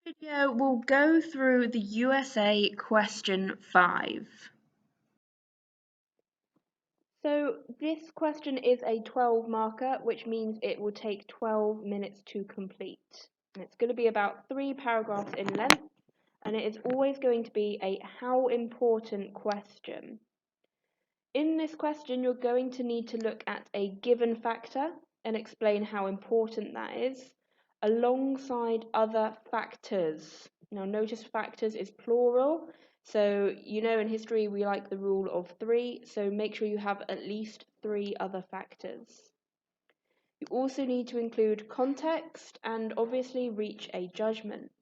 Video will go through the USA question 5. So this question is a 12 marker, which means it will take 12 minutes to complete. And it's going to be about 3 paragraphs in length, and it is always going to be a how important question. In this question, you're going to need to look at a given factor and explain how important that is, alongside other factors. Now notice factors is plural, so you know in history we like the rule of 3, so make sure you have at least 3 other factors. You also need to include context and obviously reach a judgment.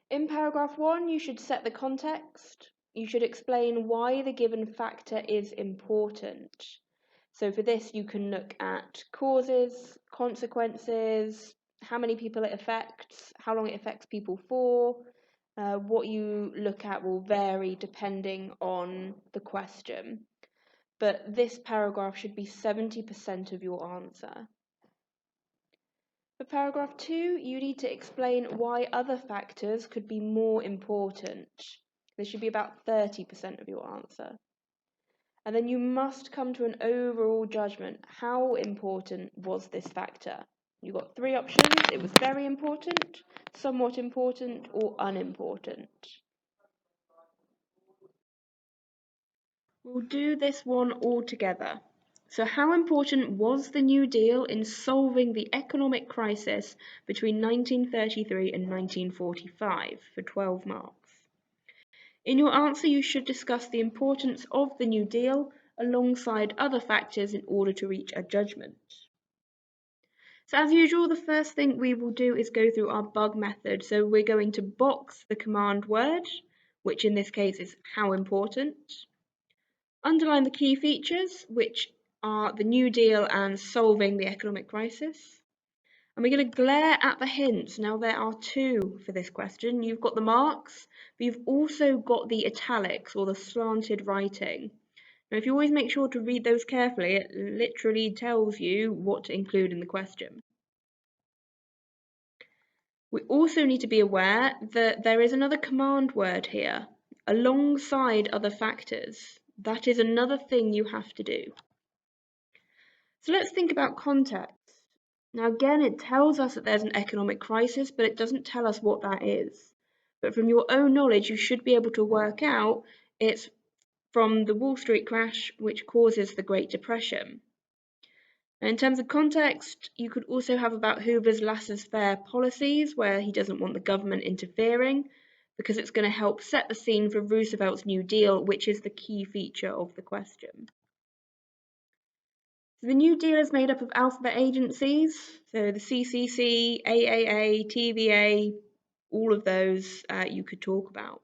In paragraph 1, you should set the context. You should explain why the given factor is important. So for this, you can look at causes, consequences, how many people it affects, how long it affects people for. What you look at will vary depending on the question. But this paragraph should be 70% of your answer. For paragraph 2, you need to explain why other factors could be more important. This should be about 30% of your answer. And then you must come to an overall judgment. How important was this factor? You've got 3 options. It was very important, somewhat important, or unimportant. We'll do this one all together. So how important was the New Deal in solving the economic crisis between 1933 and 1945 for 12 marks? In your answer, you should discuss the importance of the New Deal alongside other factors in order to reach a judgment. So as usual, the first thing we will do is go through our bug method. So we're going to box the command word, which in this case is how important. Underline the key features, which are the New Deal and solving the economic crisis. And we're going to glare at the hints. Now there are 2 for this question. You've got the marks, but you've also got the italics or the slanted writing. Now if you always make sure to read those carefully, it literally tells you what to include in the question. We also need to be aware that there is another command word here, alongside other factors. That is another thing you have to do. So let's think about context. Now again, it tells us that there's an economic crisis, but it doesn't tell us what that is. But from your own knowledge, you should be able to work out it's from the Wall Street crash, which causes the Great Depression. And in terms of context, you could also have about Hoover's laissez-faire policies, where he doesn't want the government interfering, because it's going to help set the scene for Roosevelt's New Deal, which is the key feature of the question. So the New Deal is made up of alphabet agencies, so the CCC, AAA, TVA, all of those you could talk about.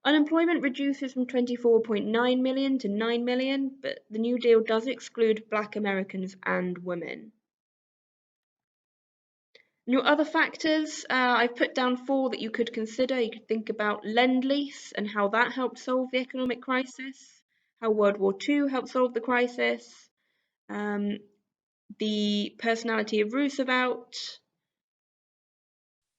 Unemployment reduces from 24.9 million to 9 million, but the New Deal does exclude Black Americans and women. And your other factors, I've put down 4 that you could consider. You could think about Lend-Lease and how that helped solve the economic crisis, how World War II helped solve the crisis, the personality of Roosevelt.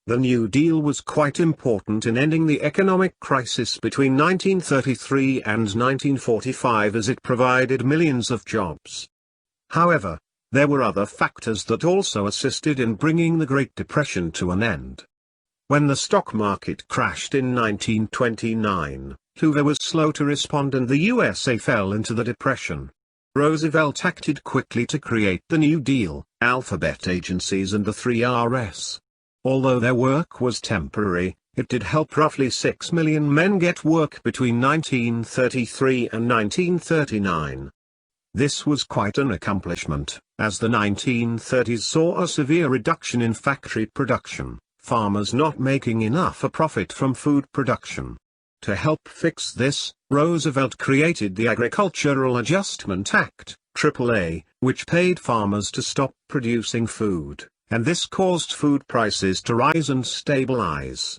The New Deal was quite important in ending the economic crisis between 1933 and 1945 as it provided millions of jobs. However, there were other factors that also assisted in bringing the Great Depression to an end. When the stock market crashed in 1929, Hoover was slow to respond and the USA fell into the Depression. Roosevelt acted quickly to create the New Deal, alphabet agencies and the 3 Rs. Although their work was temporary, it did help roughly 6 million men get work between 1933 and 1939. This was quite an accomplishment, as the 1930s saw a severe reduction in factory production, farmers not making enough a profit from food production. To help fix this, Roosevelt created the Agricultural Adjustment Act, AAA, which paid farmers to stop producing food, and this caused food prices to rise and stabilize.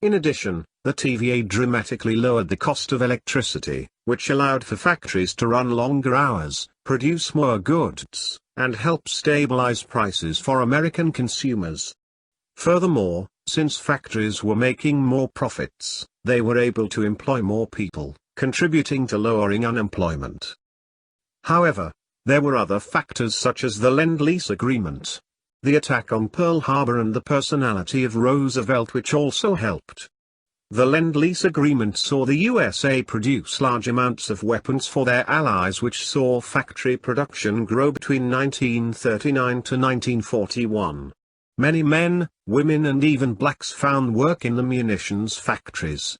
In addition, the TVA dramatically lowered the cost of electricity, which allowed for factories to run longer hours, produce more goods, and help stabilize prices for American consumers. Furthermore, since factories were making more profits, they were able to employ more people, contributing to lowering unemployment. However, there were other factors such as the Lend-Lease Agreement, the attack on Pearl Harbor and the personality of Roosevelt which also helped. The Lend-Lease Agreement saw the USA produce large amounts of weapons for their allies which saw factory production grow between 1939 to 1941. Many men, women and even blacks found work in the munitions factories.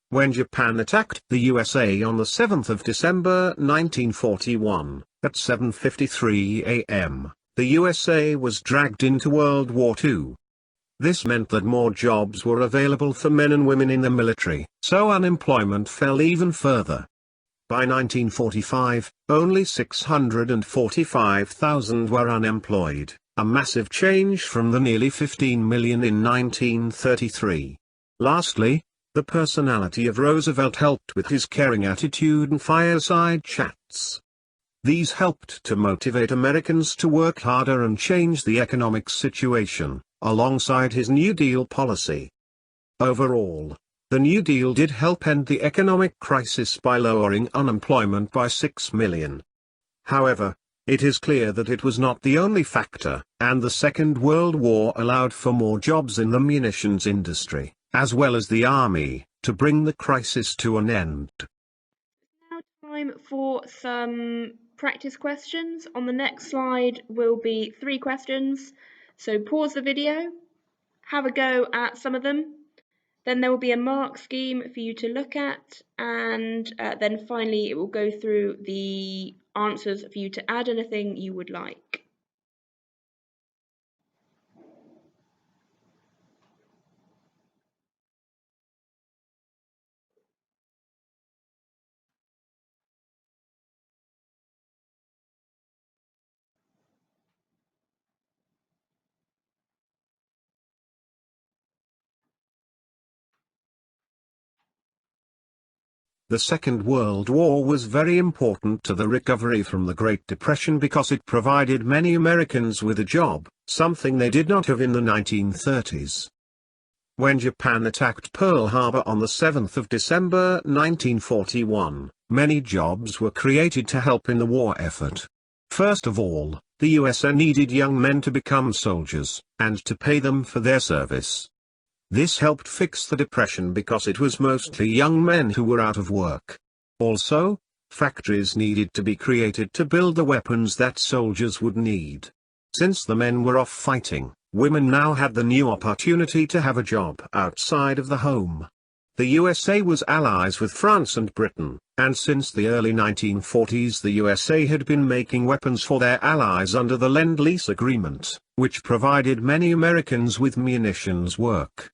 When Japan attacked the USA on the 7th of December 1941, at 7:53 a.m., the USA was dragged into World War II. This meant that more jobs were available for men and women in the military, so unemployment fell even further. By 1945, only 645,000 were unemployed, a massive change from the nearly 15 million in 1933. Lastly, the personality of Roosevelt helped with his caring attitude and fireside chats. These helped to motivate Americans to work harder and change the economic situation, alongside his New Deal policy. Overall, the New Deal did help end the economic crisis by lowering unemployment by 6 million. However, it is clear that it was not the only factor, and the Second World War allowed for more jobs in the munitions industry, as well as the army, to bring the crisis to an end. Now time for some practice questions. On the next slide will be 3 questions. So pause the video, have a go at some of them. Then there will be a mark scheme for you to look at, and then finally it will go through the answers for you to add anything you would like. The Second World War was very important to the recovery from the Great Depression because it provided many Americans with a job, something they did not have in the 1930s. When Japan attacked Pearl Harbor on the 7th of December 1941, many jobs were created to help in the war effort. First of all, the USA needed young men to become soldiers, and to pay them for their service. This helped fix the depression because it was mostly young men who were out of work. Also, factories needed to be created to build the weapons that soldiers would need. Since the men were off fighting, women now had the new opportunity to have a job outside of the home. The USA was allies with France and Britain, and since the early 1940s the USA had been making weapons for their allies under the Lend-Lease Agreement, which provided many Americans with munitions work.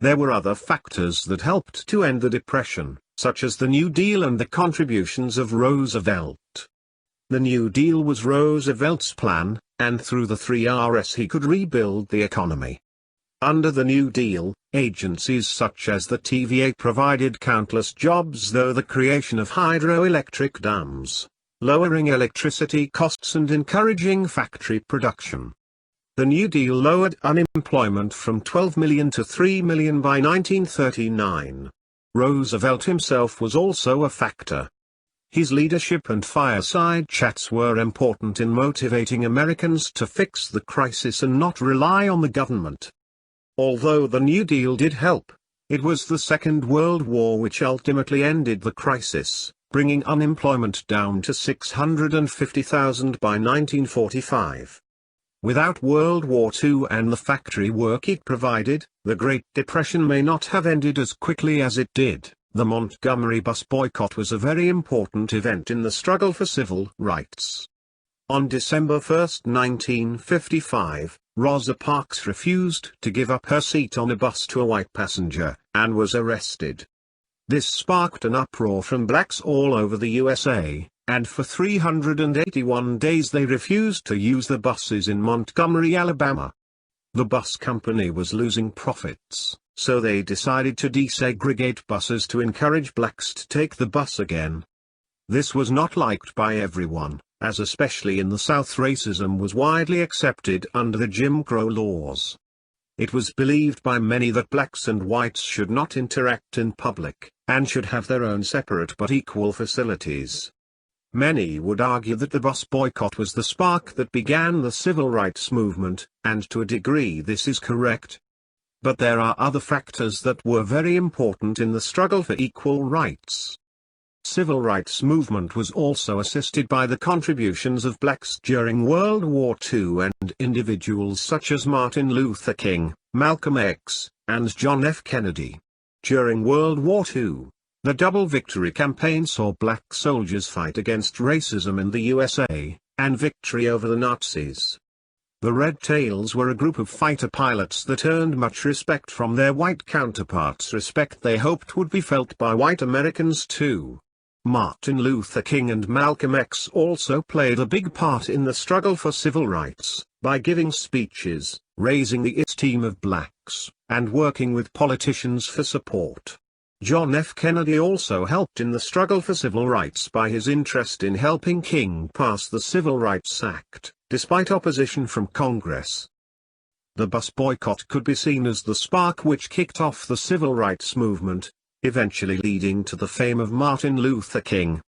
There were other factors that helped to end the Depression, such as the New Deal and the contributions of Roosevelt. The New Deal was Roosevelt's plan, and through the 3 Rs he could rebuild the economy. Under the New Deal, agencies such as the TVA provided countless jobs through the creation of hydroelectric dams, lowering electricity costs and encouraging factory production. The New Deal lowered unemployment from 12 million to 3 million by 1939. Roosevelt himself was also a factor. His leadership and fireside chats were important in motivating Americans to fix the crisis and not rely on the government. Although the New Deal did help, it was the Second World War which ultimately ended the crisis, bringing unemployment down to 650,000 by 1945. Without World War II and the factory work it provided, the Great Depression may not have ended as quickly as it did. The Montgomery Bus Boycott was a very important event in the struggle for civil rights. On December 1, 1955, Rosa Parks refused to give up her seat on a bus to a white passenger, and was arrested. This sparked an uproar from blacks all over the USA, and for 381 days they refused to use the buses in Montgomery, Alabama. The bus company was losing profits, so they decided to desegregate buses to encourage blacks to take the bus again. This was not liked by everyone, as especially in the South racism was widely accepted under the Jim Crow laws. It was believed by many that blacks and whites should not interact in public, and should have their own separate but equal facilities. Many would argue that the bus boycott was the spark that began the civil rights movement, and to a degree this is correct. But there are other factors that were very important in the struggle for equal rights. Civil rights movement was also assisted by the contributions of blacks during World War II and individuals such as Martin Luther King, Malcolm X, and John F. Kennedy. During World War II, the Double Victory campaign saw black soldiers fight against racism in the USA, and victory over the Nazis. The Red Tails were a group of fighter pilots that earned much respect from their white counterparts, respect they hoped would be felt by white Americans too. Martin Luther King and Malcolm X also played a big part in the struggle for civil rights, by giving speeches, raising the esteem of blacks, and working with politicians for support. John F. Kennedy also helped in the struggle for civil rights by his interest in helping King pass the Civil Rights Act, despite opposition from Congress. The bus boycott could be seen as the spark which kicked off the civil rights movement, eventually leading to the fame of Martin Luther King.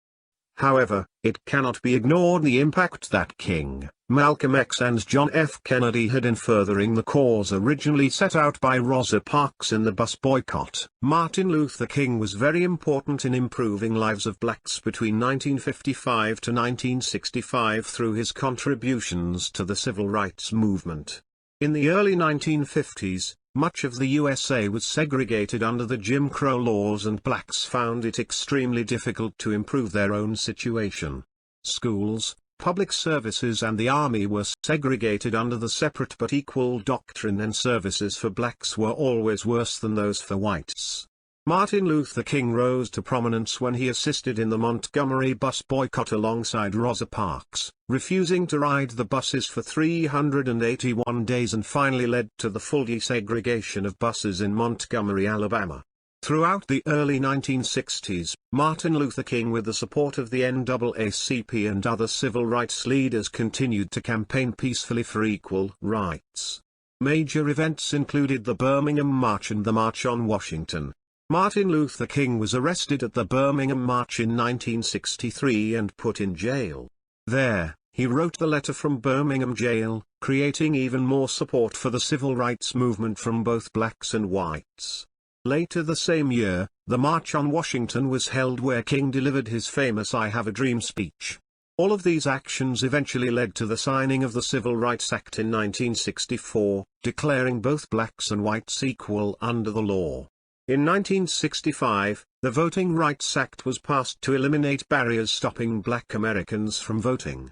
However, it cannot be ignored the impact that King, Malcolm X and John F. Kennedy had in furthering the cause originally set out by Rosa Parks in the bus boycott. Martin Luther King was very important in improving lives of blacks between 1955 to 1965 through his contributions to the civil rights movement. In the early 1950s, much of the USA was segregated under the Jim Crow laws, and blacks found it extremely difficult to improve their own situation. Schools, public services and the army were segregated under the separate but equal doctrine, and services for blacks were always worse than those for whites. Martin Luther King rose to prominence when he assisted in the Montgomery Bus Boycott alongside Rosa Parks, refusing to ride the buses for 381 days, and finally led to the full desegregation of buses in Montgomery, Alabama. Throughout the early 1960s, Martin Luther King, with the support of the NAACP and other civil rights leaders, continued to campaign peacefully for equal rights. Major events included the Birmingham March and the March on Washington. Martin Luther King was arrested at the Birmingham March in 1963 and put in jail. There, he wrote the letter from Birmingham jail, creating even more support for the civil rights movement from both blacks and whites. Later the same year, the March on Washington was held, where King delivered his famous "I Have a Dream" speech. All of these actions eventually led to the signing of the Civil Rights Act in 1964, declaring both blacks and whites equal under the law. In 1965, the Voting Rights Act was passed to eliminate barriers stopping black Americans from voting.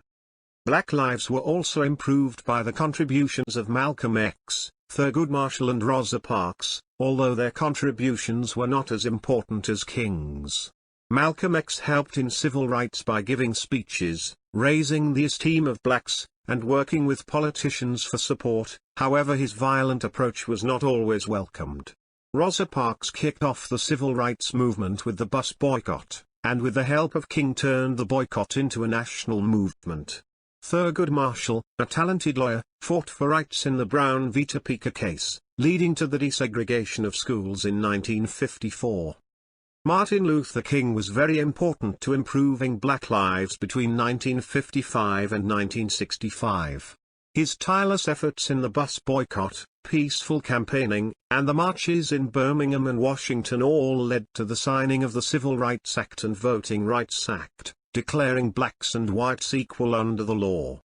Black lives were also improved by the contributions of Malcolm X, Thurgood Marshall and Rosa Parks, although their contributions were not as important as King's. Malcolm X helped in civil rights by giving speeches, raising the esteem of blacks, and working with politicians for support. However, his violent approach was not always welcomed. Rosa Parks kicked off the civil rights movement with the bus boycott, and with the help of King turned the boycott into a national movement. Thurgood Marshall, a talented lawyer, fought for rights in the Brown v. Topeka case, leading to the desegregation of schools in 1954. Martin Luther King was very important to improving black lives between 1955 and 1965. His tireless efforts in the bus boycott, peaceful campaigning, and the marches in Birmingham and Washington all led to the signing of the Civil Rights Act and Voting Rights Act, declaring blacks and whites equal under the law.